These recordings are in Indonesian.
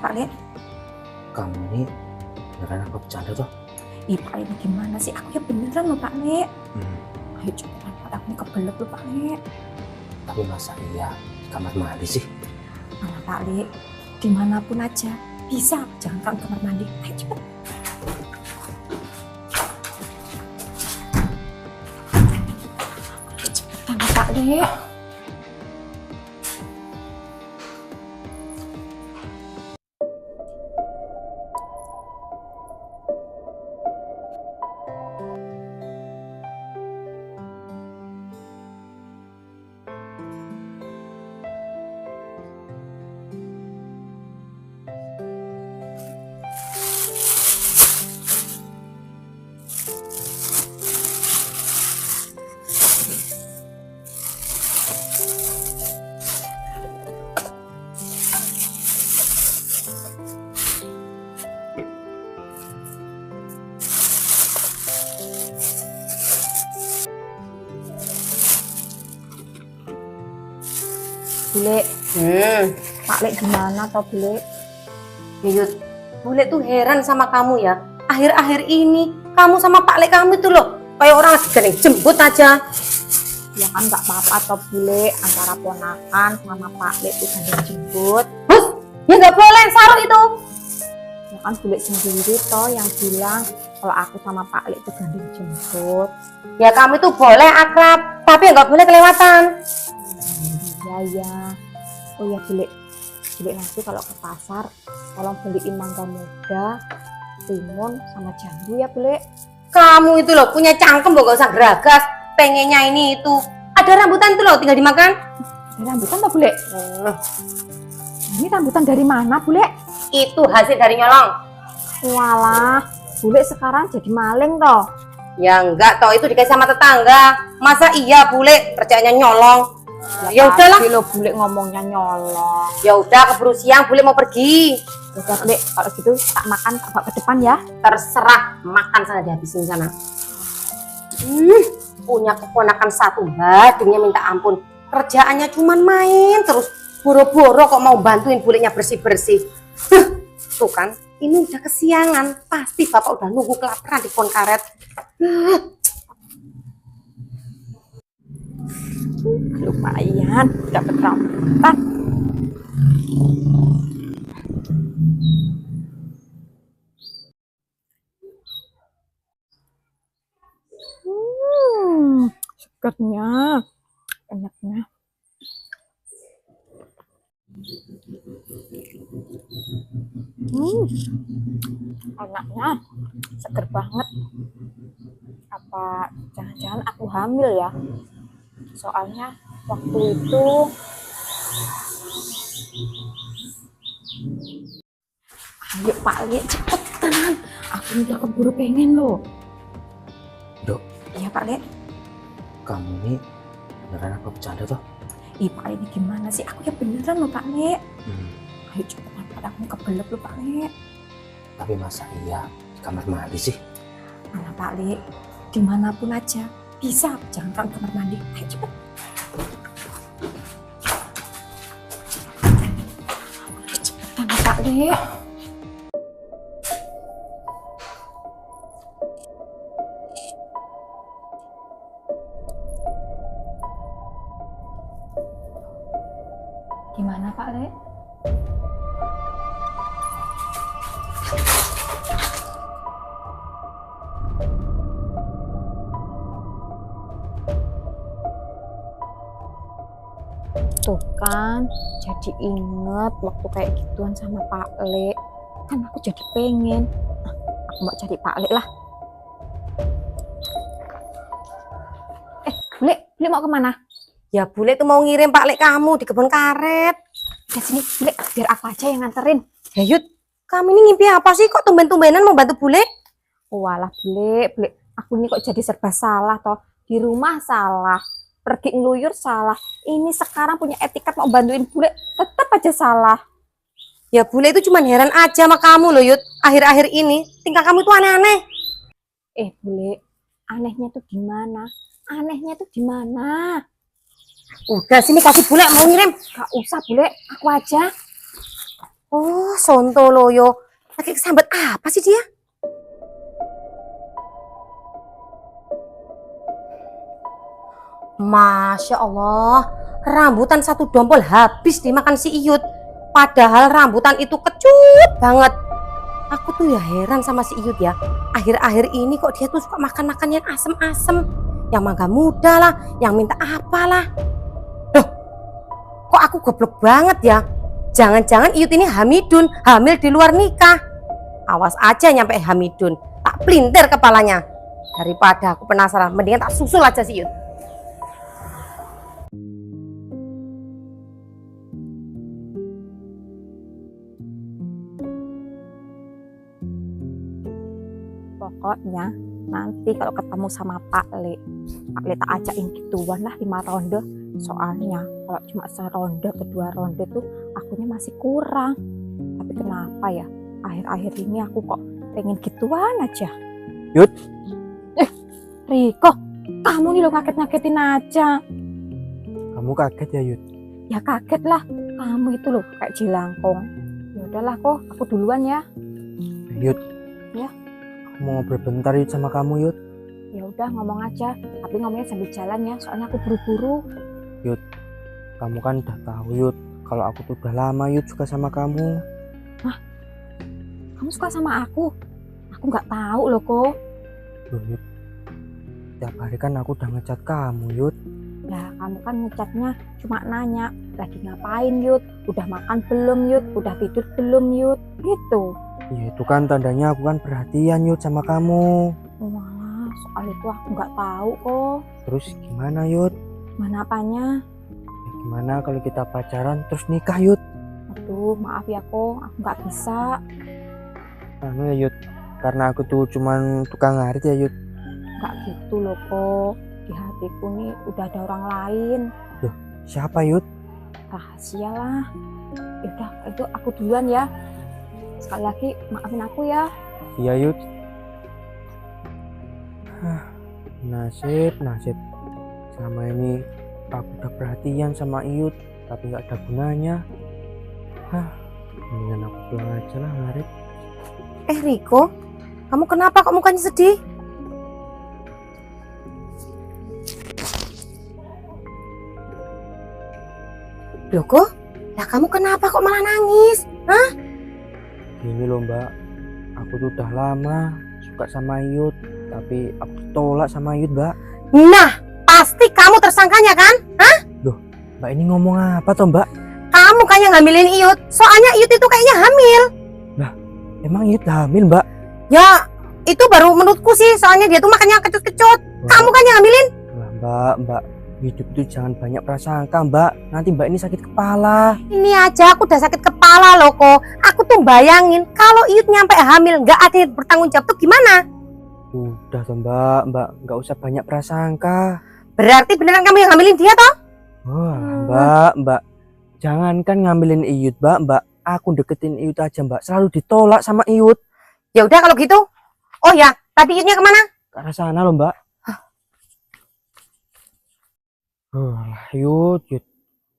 Pak Le? Kamu ini beneran apa bercanda toh? Ih Pak Le, gimana sih? Aku ya beneran loh Pak Le. Hmm, Ayo cepetan Pak, aku ini kebelet loh Pak Le. tapi masa iya di kamar mandi sih? Mana Pak Le, dimanapun aja bisa, jangan kan kamar mandi. Ayo cepet. Ayo cepetan Pak Le. Bule, Pak Le gimana toh Bule? Yuyut, Bule tuh heran sama kamu ya. Akhir-akhir ini kamu sama Pak Le kamu itu loh kayak orang lagi gandeng jembut aja. Ya kan nggak apa-apa toh Bule, antara ponakan sama Pak Le itu gandeng jemput. Hus, ya nggak boleh saru itu. Ya kan Bule sendiri toh yang bilang kalau aku sama Pak Le itu gandeng jemput. Ya kamu itu boleh akrab, tapi nggak boleh kelewatan. Ya. Oh ya Bule, nanti kalau ke pasar tolong beliin mangga muda, timun sama jambu ya Bule. Kamu itu loh punya cangkem gak usah geragas. Pengennya ini itu ada rambutan itu loh tinggal dimakan. Ini rambutan apa Bule? Ini rambutan dari mana Bule? Itu hasil dari nyolong. Walah, Bule sekarang jadi maling toh. Ya enggak toh, itu dikasih sama tetangga. Masa iya Bule kerjaannya nyolong? Ya udahlah. Lo Bule ngomongnya nyolong. Ya udah keburu siang Bule mau pergi. Udah Bule, kalau gitu tak makan tak bawa ke depan ya. Terserah, makan sana dihabisin sana. Punya keponakan satu badungnya minta ampun. Kerjaannya cuman main terus, boro-boro kok mau bantuin Bulenya bersih-bersih. Tuh kan, ini udah kesiangan. Pasti bapak udah nunggu kelaparan di pohon karet. Lumayan dapat rambutan. Segernya, enaknya. Enaknya, seger banget. Apa jangan-jangan aku hamil ya? Soalnya waktu itu ayo Pak Le cepetan, aku udah keburu pengen loh. Dok, Iya Pak Le. kamu ini beneran apa bercanda toh? Ih Pak Le, ini gimana sih? Aku ya beneran loh Pak Le. Hmm, Ayo cepetan Pak, aku kebelet loh Pak Le. tapi masa iya di kamar mandi sih? Mana Pak Le, dimanapun aja bisa, jangan kan kamar mandi. Ayo cepet. Ayo cepetan Pak Le. Gimana Pak Le? Tuh kan, jadi inget waktu kayak gituan sama Pak Le. Kan aku jadi pengen. Aku mau cari Pak Le lah. Bule mau kemana? Ya Bule tuh mau ngirim Pak Le kamu di kebun karet. Di sini, Bule, biar aku aja yang nganterin. Ya Yud, kamu ini ngimpi apa sih kok tumben-tumbenan mau bantu Bule? Walah, Bule, aku ini kok jadi serba salah toh. Di rumah salah, pergi ngeluyur salah. Ini sekarang punya etiket mau bantuin Bule, tetap aja salah. Ya Bule itu cuman heran aja sama kamu loh Yud. Akhir-akhir ini tingkah kamu itu aneh-aneh. Bule, anehnya tuh gimana? Anehnya tuh gimana? Udah sini kasih Bule mau ngirim. Gak usah Bule, aku aja. Oh, Sontoloyo. Lagi kesambet apa sih dia? Masya Allah, rambutan satu dompol habis dimakan si Iyut. Padahal rambutan itu kecut banget. Aku tuh ya heran sama si Iyut ya. Akhir-akhir ini kok dia tuh suka makan-makan yang asem-asem. Yang mangga muda lah, yang minta apalah. Loh, kok aku goblok banget ya? Jangan-jangan Iyut ini Hamidun, hamil di luar nikah. Awas aja nyampe Hamidun, tak pelintir kepalanya. Daripada aku penasaran, mendingan tak susul aja si Iyut. Pokoknya nanti kalau ketemu sama Pak Le tak ajakin gituan lah 5 ronde. Soalnya kalau cuma seronde kedua ronde tuh akunya masih kurang. Tapi kenapa ya akhir-akhir ini aku kok pengen gituan aja. Yud. Riko, kamu nih lo ngaget-ngagetin aja. Kamu kaget ya, Yud? Ya kaget lah, kamu itu loh kayak jelangkung. Ya udahlah kok, aku duluan ya. Yud. Ya. Aku mau ngobrol bentar Yud sama kamu, Yud. Ya udah ngomong aja, tapi ngomongnya sambil jalan ya, soalnya aku buru-buru. Yud, kamu kan udah tahu Yud, kalau aku tuh udah lama Yud suka sama kamu. Hah? Kamu suka sama aku? Aku nggak tahu loh kok. Loh Yud, tiap hari kan aku udah ngecat kamu Yud. Ya kamu kan ngecatnya cuma nanya, lagi ngapain Yud? Udah makan belum Yud? Udah tidur belum Yud? Gitu. Ya itu kan tandanya aku kan perhatian Yud sama kamu. Wah, soal itu aku nggak tahu kok. Terus gimana Yud? Mana apanya? Ya, gimana kalau kita pacaran terus nikah Yud? Aduh, maaf ya kok, aku nggak bisa. Anu ya Yud, karena aku tuh cuman tukang ngarit ya Yud. Nggak gitu loh kok. Di hatiku nih udah ada orang lain. Loh, siapa Yud? Rahasia lah. Yaudah, itu aku duluan ya. Sekali lagi maafin aku ya. Iya Yud. Nasib. Selama ini aku udah perhatian sama Iyut, tapi nggak ada gunanya. Mendingan aku pulang aja lah ngarit. Riko, kamu kenapa kok mukanya sedih? Loh kok? Lah kamu kenapa kok malah nangis? Hah? Gini loh Mbak, aku tuh udah lama suka sama Iyut, tapi aku tolak sama Iyut Mbak. Nah, pasti kamu tersangkanya kan? Hah? Loh, Mbak ini ngomong apa toh Mbak? Kamu kan yang ngambilin Iyut, soalnya Iyut itu kayaknya hamil. Lah, emang Iyut hamil Mbak? Ya, itu baru menurutku sih, soalnya dia tuh makannya kecut-kecut. Kamu kan yang ngambilin? Lah Mbak, hidup tuh jangan banyak prasangka Mbak, nanti Mbak ini sakit kepala. Ini aja aku udah sakit kepala loh kok. Aku tuh bayangin kalau Iyut nyampe hamil nggak ada yang bertanggung jawab tuh gimana? Udah toh Mbak nggak usah banyak prasangka. Berarti beneran kamu yang ngambilin dia toh? Wah, Mbak, jangankan ngambilin Iyut, Mbak, aku deketin Iyut aja, Mbak, selalu ditolak sama Iyut. Ya udah kalau gitu. Oh ya, tadi Iyutnya kemana? Ke arah sana loh, Mbak. Yud,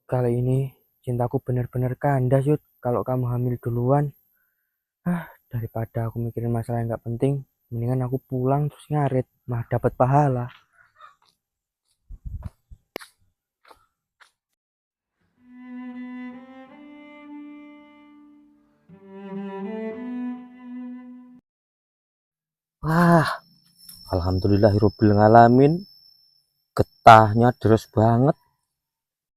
kali ini cintaku bener-bener kandas, Yud. Kalau kamu hamil duluan, daripada aku mikirin masalah yang nggak penting, mendingan aku pulang terus ngarit, mah dapat pahala. Wah, alhamdulillahirobbil alamin. Getahnya deres banget.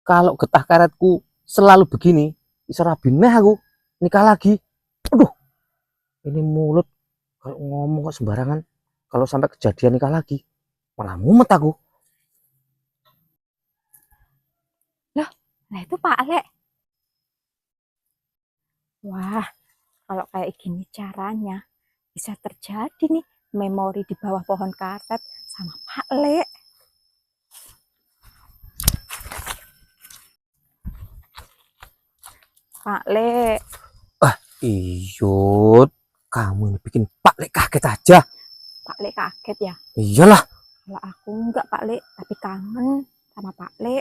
Kalau getah karetku selalu begini, bisa rabineh aku nikah lagi. Aduh, ini mulut kalau ngomong kok sembarangan. Kalau sampai kejadian nikah lagi, malah mumet aku. Nah itu Pak Ale. Wah, kalau kayak gini caranya bisa terjadi nih memori di bawah pohon karet sama Pak Le. Pak Le. Iyut, kamu ini bikin Pak Le kaget aja. Pak Le kaget ya? Iyalah. Kalau aku enggak Pak Le, tapi kangen sama Pak Le.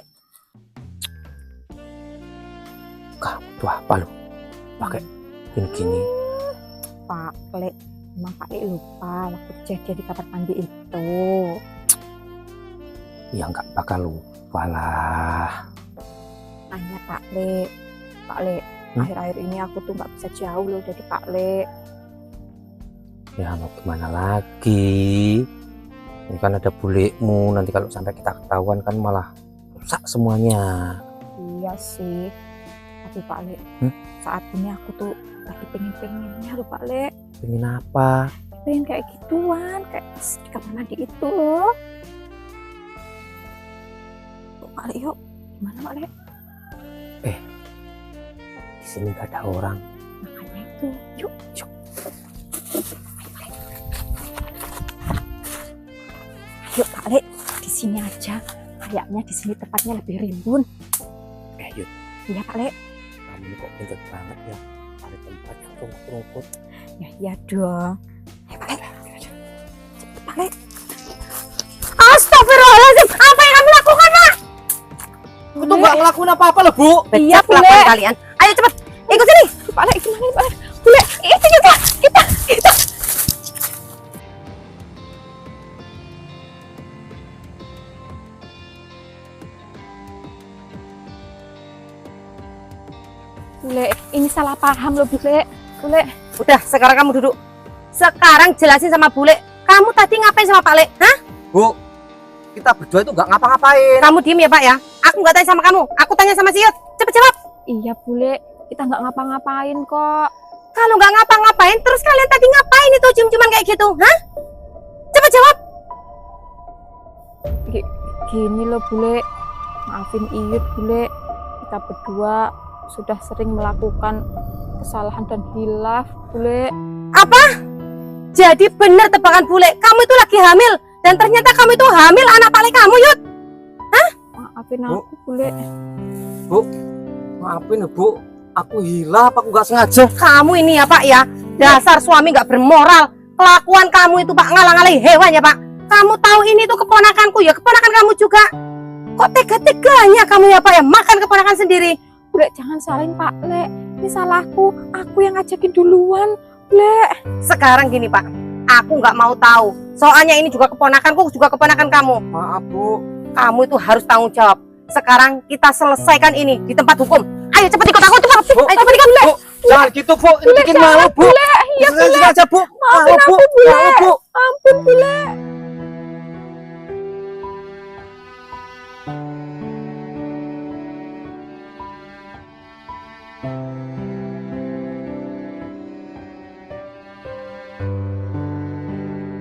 Kamu tuh apa lu? Pakai gini. Pak Le, emang Pak Le lupa waktu kejadian di kamar mandi itu. Ya nggak bakal lupa lah. Hanya Pak Le, akhir-akhir ini aku tuh nggak bisa jauh loh dari Pak Le. Ya mau gimana lagi? Ini kan ada bulekmu, nanti kalau sampai kita ketahuan kan malah rusak semuanya. Iya sih, tapi Pak Le, saat ini aku tuh lagi pengen-pengennya loh Pak Le. Pengen apa? Pengen kayak gituan, kayak pas di kamar mandi itu loh. Yuk, Pak Le, yuk. Gimana Pak Le? Di sini nggak ada orang. Makanya itu, yuk, yuk. Yuk Pak Le, di sini aja. Kayaknya di sini tempatnya lebih rimbun. Yud, Iya Pak Le. kamu ini kok pintar banget ya. Ada tempat yang rumput-rumput. Ya iya dong. Ayo Pak Le. Cepet Pak Le. Astagfirullahaladzim, apa yang kamu lakukan Pak? Aku tuh nggak ngelakuin apa-apa loh, Bu. Iya, Becek lakukan kalian. Ayo cepet, ikut sini. Pak Le, gimana nih Pak Le? Bule, itu juga kita. Bule, ini salah paham loh Bule. Bule, Udah, sekarang kamu duduk. Sekarang jelasin sama bule. Kamu tadi ngapain sama Pak Le? Hah? Bu, kita berdua itu nggak ngapa-ngapain. Kamu diem ya Pak ya. Aku nggak tanya sama kamu. Aku tanya sama si Yud. Cepet jawab. iya Bule, kita nggak ngapa-ngapain kok. Kalau nggak ngapa-ngapain, terus kalian tadi ngapain itu cium-ciuman kayak gitu? Hah? Cepet jawab. Gini loh Bule, maafin Iyut Bule, kita berdua sudah sering melakukan kesalahan dan hilaf Bule. Apa? Jadi bener tebakan bule. Kamu itu lagi hamil. Dan ternyata kamu itu hamil anak Pak Le kamu, Yud. Maafin aku Bule. Bu, maafin ya, Bu. Aku hilaf, aku nggak sengaja. Kamu ini ya Pak ya. Dasar suami nggak bermoral. Kelakuan kamu itu Pak ngalang-ngalahi hewan ya Pak. Kamu tahu ini tuh keponakanku ya, keponakan kamu juga. Kok tega-teganya kamu ya Pak ya makan keponakan sendiri? Bule jangan salahin Pak Le, ini salahku, aku yang ngajakin duluan Bule. Sekarang gini Pak, aku nggak mau tahu. Soalnya ini juga keponakanku, juga keponakan kamu. Maaf, Bu. Kamu itu harus tanggung jawab. Sekarang kita selesaikan ini di tempat hukum. Ayo cepet ikut aku cepet. Bu, Ayo cepet ikut. Bu, jangan gitu, Bu. Ini bikin malu, Bu. Iya Bule, Sengaja, Bu. maafin Malu, Bu. aku Bule. Malu, Bu. Ampun Bule.